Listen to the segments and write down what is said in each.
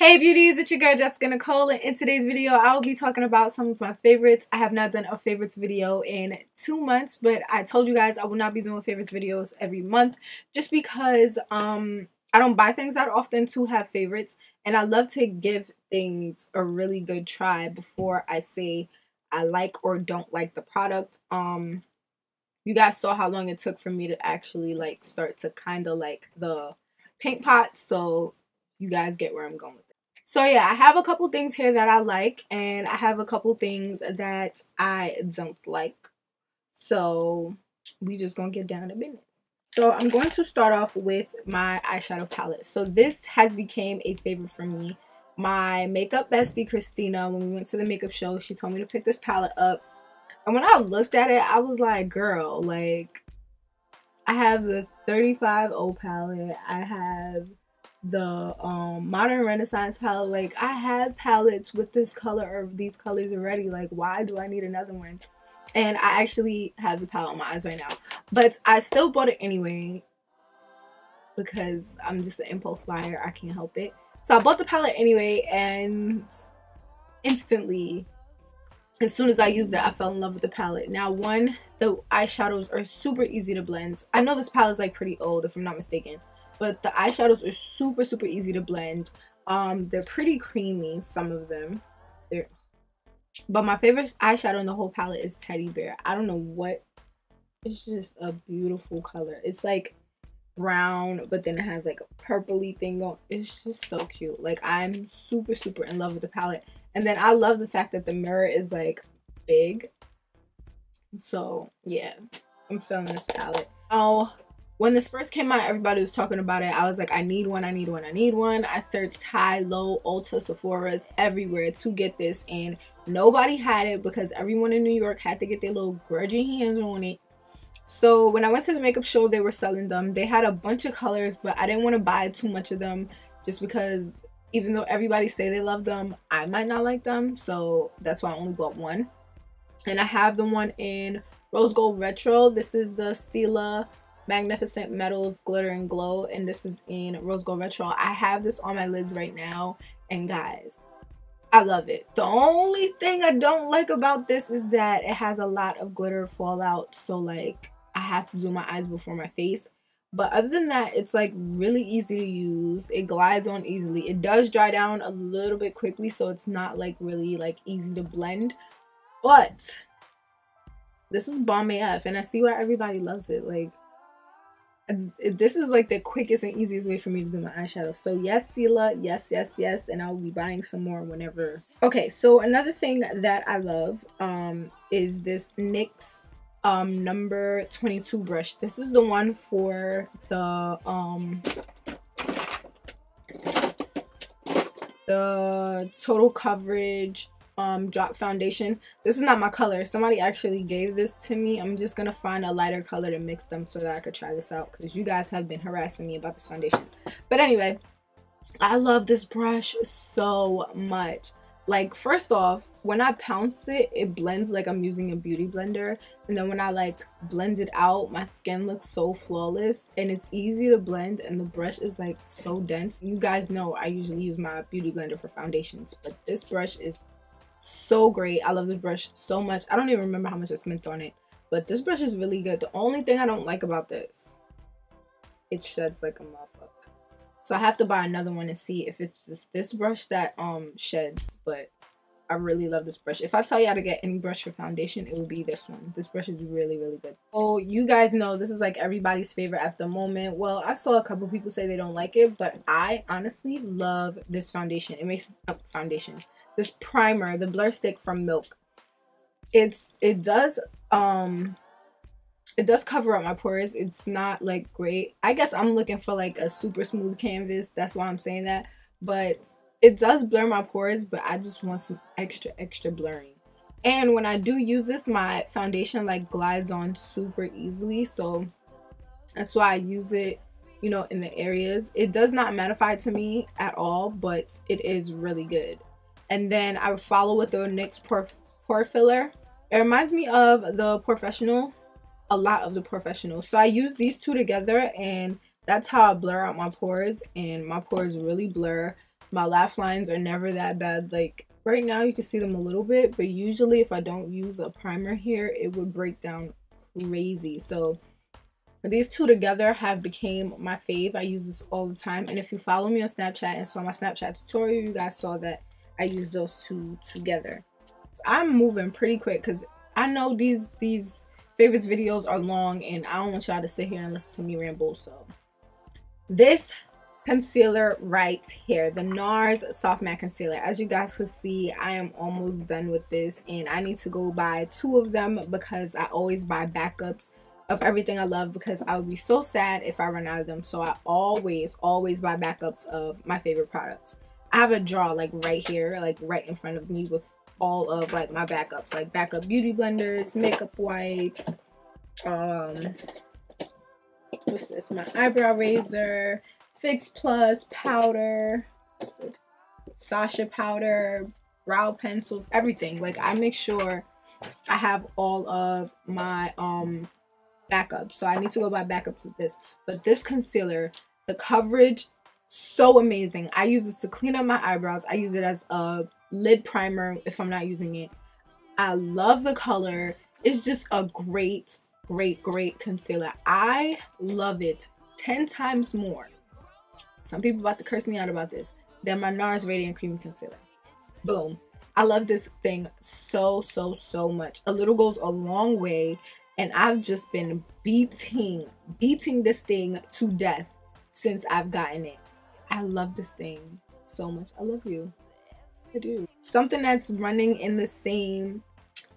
Hey beauties, it's your girl Jessica Nicole, and in today's video I will be talking about some of my favorites. I have not done a favorites video in 2 months, but I told you guys I will not be doing favorites videos every month just because I don't buy things that often to have favorites, and I love to give things a really good try before I say I like or don't like the product. You guys saw how long it took for me to actually like start to kind of like the paint pot, so you guys get where I'm going with it. So yeah, I have a couple things here that I like, and I have a couple things that I don't like. So we just gonna get down to business. So I'm going to start off with my eyeshadow palette. So this has become a favorite for me. My makeup bestie Christina, when we went to the makeup show, she told me to pick this palette up. And when I looked at it, I was like, girl, like, I have the 35O palette. I have the Modern Renaissance palette. Like, I have palettes with this color or these colors already. Like, why do I need another one? And I actually have the palette on my eyes right now. But I still bought it anyway because I'm just an impulse buyer. I can't help it. So I bought the palette anyway, and instantly, as soon as I used it, I fell in love with the palette. Now, one, the eyeshadows are super easy to blend. I know this palette is like pretty old, if I'm not mistaken, but the eyeshadows are super easy to blend. They're pretty creamy, some of them. But my favorite eyeshadow in the whole palette is Teddy Bear. I don't know what. It's just a beautiful color. It's like brown, but then it has like a purpley thing on. It's just so cute. Like, I'm super in love with the palette. And then I love the fact that the mirror is like big. So yeah, I'm feeling this palette. Oh, when this first came out, everybody was talking about it. I was like, I need one. I searched high, low, Ulta, Sephora's, everywhere to get this, and nobody had it because everyone in New York had to get their little grudging hands on it. So when I went to the makeup show, they were selling them. They had a bunch of colors, but I didn't want to buy too much of them just because even though everybody say they love them, I might not like them. So that's why I only bought one. And I have the one in Rose Gold Retro. This is the Stila Magnificent Metals Glitter and Glow, and this is in Rose Gold Retro. I have this on my lids right now, and guys, I love it. The only thing I don't like about this is that it has a lot of glitter fallout, so like I have to do my eyes before my face. But other than that, it's like really easy to use. It glides on easily. It does dry down a little bit quickly, so it's not like really like easy to blend. But this is bomb AF, and I see why everybody loves it. Like, this is like the quickest and easiest way for me to do my eyeshadow. So yes, Stila, yes, and I'll be buying some more whenever. Okay, so another thing that I love is this NYX number 22 brush. This is the one for the total coverage drop foundation. This is not my color. Somebody actually gave this to me. I'm just gonna find a lighter color to mix them so that I could try this out, because you guys have been harassing me about this foundation. But anyway, I love this brush so much. Like, first off, when I pounce it, it blends like I'm using a beauty blender, and then when I like blend it out, my skin looks so flawless, and it's easy to blend, and the brush is like so dense. You guys know I usually use my beauty blender for foundations, but this brush is so great. I love this brush so much. I don't even remember how much I spent on it, but this brush is really good. The only thing I don't like about this, it sheds like a motherfucker. So I have to buy another one and see if it's just this brush that sheds. But I really love this brush. If I tell you how to get any brush for foundation, it would be this one. This brush is really good. Oh, you guys know this is like everybody's favorite at the moment. Well, I saw a couple people say they don't like it, but I honestly love this foundation. It makes this primer, the Blur Stick from Milk. It does cover up my pores. It's not like great. I guess I'm looking for like a super smooth canvas. That's why I'm saying that. But it does blur my pores, but I just want some extra blurring. And when I do use this, my foundation like glides on super easily. So that's why I use it, you know, in the areas. It does not mattify to me at all, but it is really good. And then I would follow with the NYX pore filler. It reminds me of the Professional, a lot of the Professional. So I use these two together, and that's how I blur out my pores, and my pores really blur. My lash lines are never that bad. Like right now you can see them a little bit, but usually if I don't use a primer here, it would break down crazy. So these two together have became my fave. I use this all the time, and if you follow me on Snapchat and saw my Snapchat tutorial, you guys saw that I use those two together. I'm moving pretty quick because I know these favorites videos are long and I don't want y'all to sit here and listen to me ramble. So this concealer right here, the NARS Soft Matte Concealer, as you guys can see, I am almost done with this and I need to go buy 2 of them because I always buy backups of everything I love, because I would be so sad if I run out of them. So I always buy backups of my favorite products. I have a drawer like right here, like right in front of me, with all of like my backups, like backup beauty blenders, makeup wipes, what's this, my eyebrow razor, Fix Plus powder, what's this, Sasha powder, brow pencils, everything. Like I make sure I have all of my backups. So I need to go buy backups of this. But this concealer, the coverage, so amazing. I use this to clean up my eyebrows. I use it as a lid primer if I'm not using it. I love the color. It's just a great concealer. I love it 10 times more. Some people about to curse me out about this, than my NARS Radiant Cream Concealer. Boom. I love this thing so much. A little goes a long way, and I've just been beating this thing to death since I've gotten it. I love this thing so much. I love you. I do. Something that's running in the same,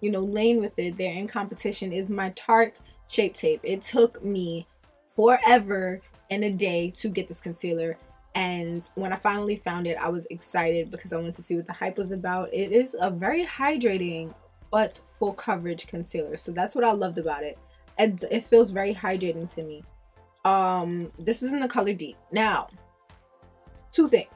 you know, lane with it, they're in competition, is my Tarte Shape Tape. It took me forever and a day to get this concealer, and when I finally found it, I was excited because I wanted to see what the hype was about. It is a very hydrating but full coverage concealer, so that's what I loved about it. And it feels very hydrating to me. This is in the color Deep. Now, 2 things.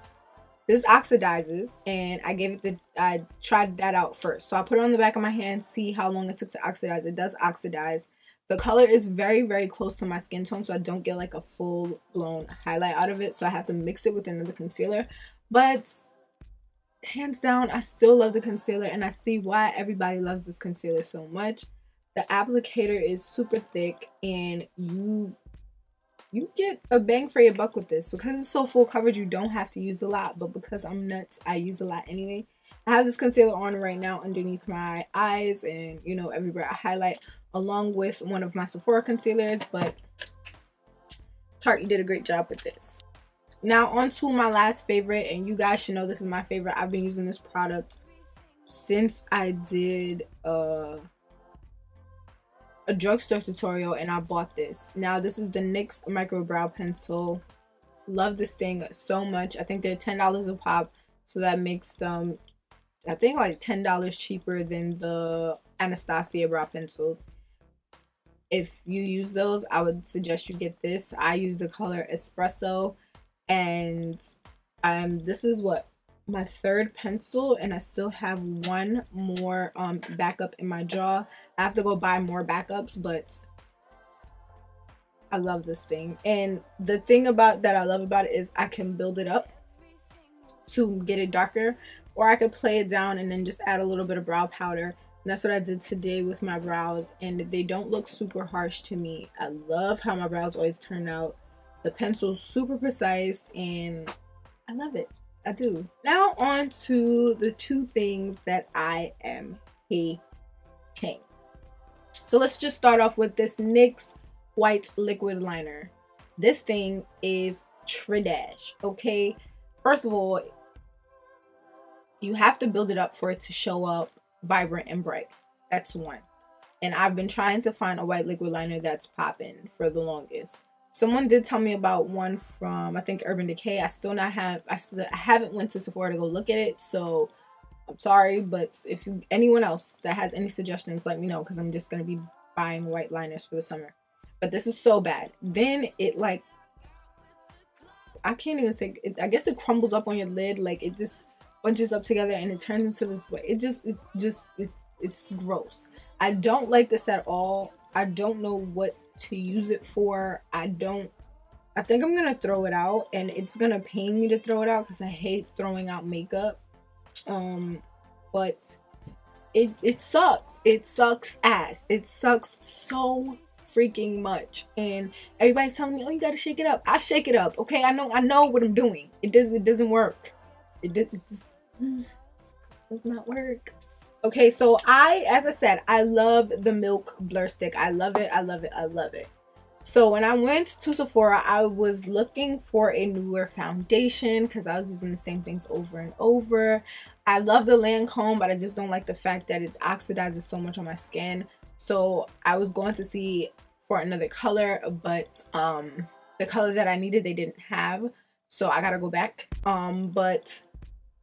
This oxidizes, and I tried that out first. So I put it on the back of my hand, see how long it took to oxidize. It does oxidize. The color is very close to my skin tone, so I don't get like a full-blown highlight out of it. So I have to mix it with another concealer. But hands down, I still love the concealer, and I see why everybody loves this concealer so much. The applicator is super thick, and you get a bang for your buck with this. So because it's so full coverage, you don't have to use a lot, but because I'm nuts, I use a lot anyway. I have this concealer on right now underneath my eyes and, you know, everywhere I highlight, along with one of my Sephora concealers. But Tarte, you did a great job with this. Now on to my last favorite, and you guys should know this is my favorite. I've been using this product since I did a drugstore tutorial, and I bought this. Now this is the NYX Micro Brow Pencil. Love this thing so much. I think they're $10 a pop, so that makes them, I think, like $10 cheaper than the Anastasia brow pencils. If you use those, I would suggest you get this. I use the color Espresso, and this is what, my 3rd pencil, and I still have 1 more backup in my drawer. I have to go buy more backups, but I love this thing. And the thing that I love about it is I can build it up to get it darker, or I could play it down and then just add a little bit of brow powder. And that's what I did today with my brows, and they don't look super harsh to me. I love how my brows always turn out. The pencil's super precise, and I love it. I do. Now on to the 2 things that I am hating. So let's just start off with this NYX White Liquid Liner. This thing is trash, okay? First of all, you have to build it up for it to show up vibrant and bright. That's 1. And I've been trying to find a white liquid liner that's popping for the longest. Someone did tell me about one from, I think, Urban Decay. I haven't went to Sephora to go look at it, so I'm sorry. But if anyone else that has any suggestions, let me know, because I'm just gonna be buying white liners for the summer. But this is so bad. Then it, like, I can't even say it, I guess it crumbles up on your lid. Like, it just bunches up together and it turns into this way. It's gross. I don't like this at all. I don't know what to use it for. I don't I think I'm gonna throw it out, and it's gonna pain me to throw it out because I hate throwing out makeup. But it sucks. It sucks ass. It sucks so freaking much. And everybody's telling me, oh, you gotta shake it up. I shake it up. Okay, I know what I'm doing. It doesn't work. It just does not work. Okay, so as I said, I love the Milk Blur Stick. I love it. I love it. I love it. So when I went to Sephora, I was looking for a newer foundation because I was using the same things over and over. I love the Lancome, but I just don't like the fact that it oxidizes so much on my skin. So I was going to see for another color, but the color that I needed, they didn't have. So I gotta go back. But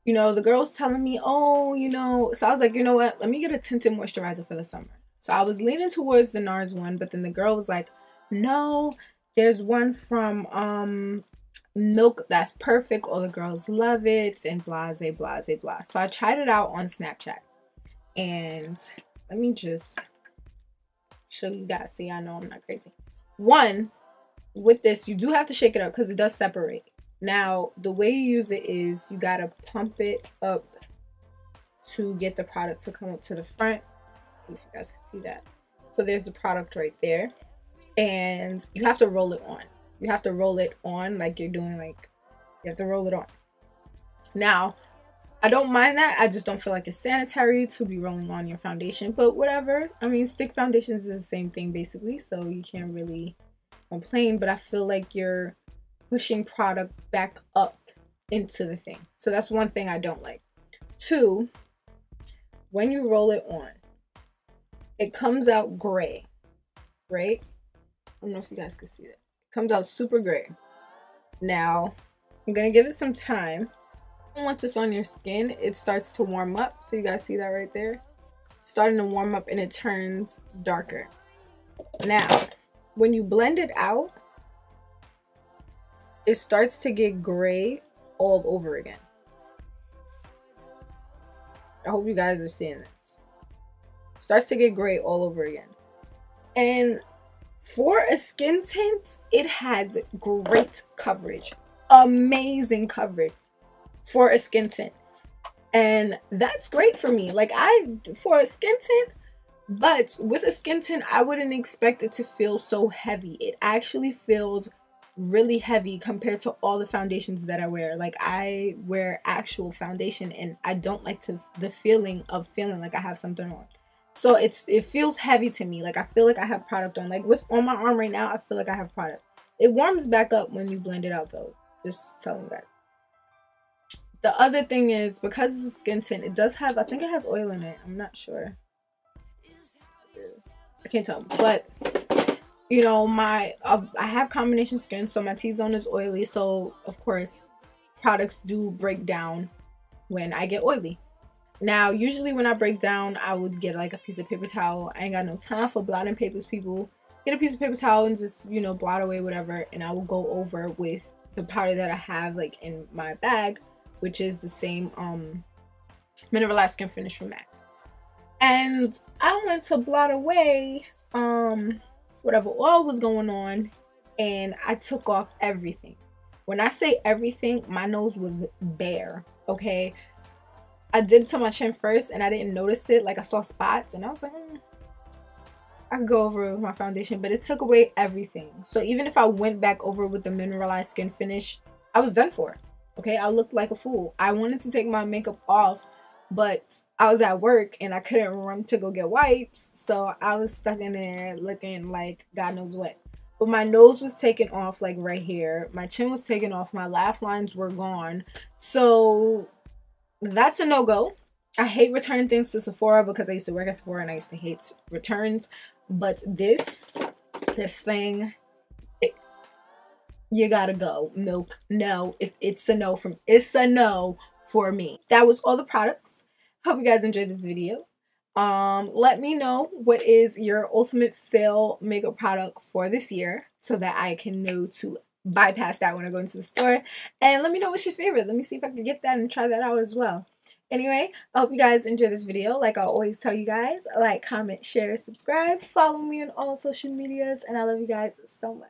you know, the girl was telling me, oh, you know, so I was like, you know what? Let me get a tinted moisturizer for the summer. So I was leaning towards the NARS one, but then the girl was like, no, there's one from Milk that's perfect. All the girls love it and blase, blase, blah. So I tried it out on Snapchat. And let me just show you guys. See, I know I'm not crazy. One, with this, you do have to shake it up because it does separate. Now, the way you use it is you gotta pump it up to get the product to come up to the front. If you guys can see that. So there's the product right there. And you have to roll it on. You have to roll it on like you're doing, like, you have to roll it on. Now, I don't mind that. I just don't feel like it's sanitary to be rolling on your foundation. But whatever. I mean, stick foundations is the same thing, basically. So you can't really complain. But I feel like you're pushing product back up into the thing. So that's one thing I don't like. Two, when you roll it on, it comes out gray, right? I don't know if you guys can see that. It comes out super gray. Now, I'm going to give it some time. Once it's on your skin, it starts to warm up. So you guys see that right there? It's starting to warm up and it turns darker. Now, when you blend it out, it starts to get gray all over again. I hope you guys are seeing this. It starts to get gray all over again. And for a skin tint, it has great coverage. Amazing coverage for a skin tint. And that's great for me. Like, for a skin tint, but with a skin tint, I wouldn't expect it to feel so heavy. It actually feels really heavy compared to all the foundations that I wear. Like, I wear actual foundation and I don't like the feeling of feeling like I have something on. So it feels heavy to me. Like, I feel like I have product on. Like, on my arm right now, I feel like I have product. It warms back up when you blend it out, though. Just telling you guys. The other thing is, because it's a skin tint, it does have, I think it has oil in it. I'm not sure. I can't tell. But you know, I have combination skin, so my T-zone is oily. So, of course, products do break down when I get oily. Now, usually when I break down, I would get like a piece of paper towel. I ain't got no time for blotting papers, people. Get a piece of paper towel and just, you know, blot away whatever. And I will go over with the powder that I have like in my bag, which is the same mineralized skin finish from MAC. And I went to blot away whatever oil was going on, and I took off everything. When I say everything, my nose was bare, okay? I did it to my chin first and I didn't notice it. Like, I saw spots and I was like, I could go over it with my foundation, but it took away everything. So even if I went back over with the mineralized skin finish, I was done for, okay? I looked like a fool. I wanted to take my makeup off, but I was at work and I couldn't run to go get wipes. So I was stuck in there looking like God knows what. But my nose was taken off, like right here. My chin was taken off. My laugh lines were gone. So that's a no-go. I hate returning things to Sephora because I used to work at Sephora and I used to hate returns. But this thing, you gotta go. Milk, no. It's a no for me. That was all the products. Hope you guys enjoyed this video. Let me know what is your ultimate fail makeup product for this year so that I can know to bypass that when I go into the store. And let me know what's your favorite. Let me see if I can get that and try that out as well. Anyway, I hope you guys enjoy this video. Like I always tell you guys, like, comment, share, subscribe, follow me on all social medias, and I love you guys so much.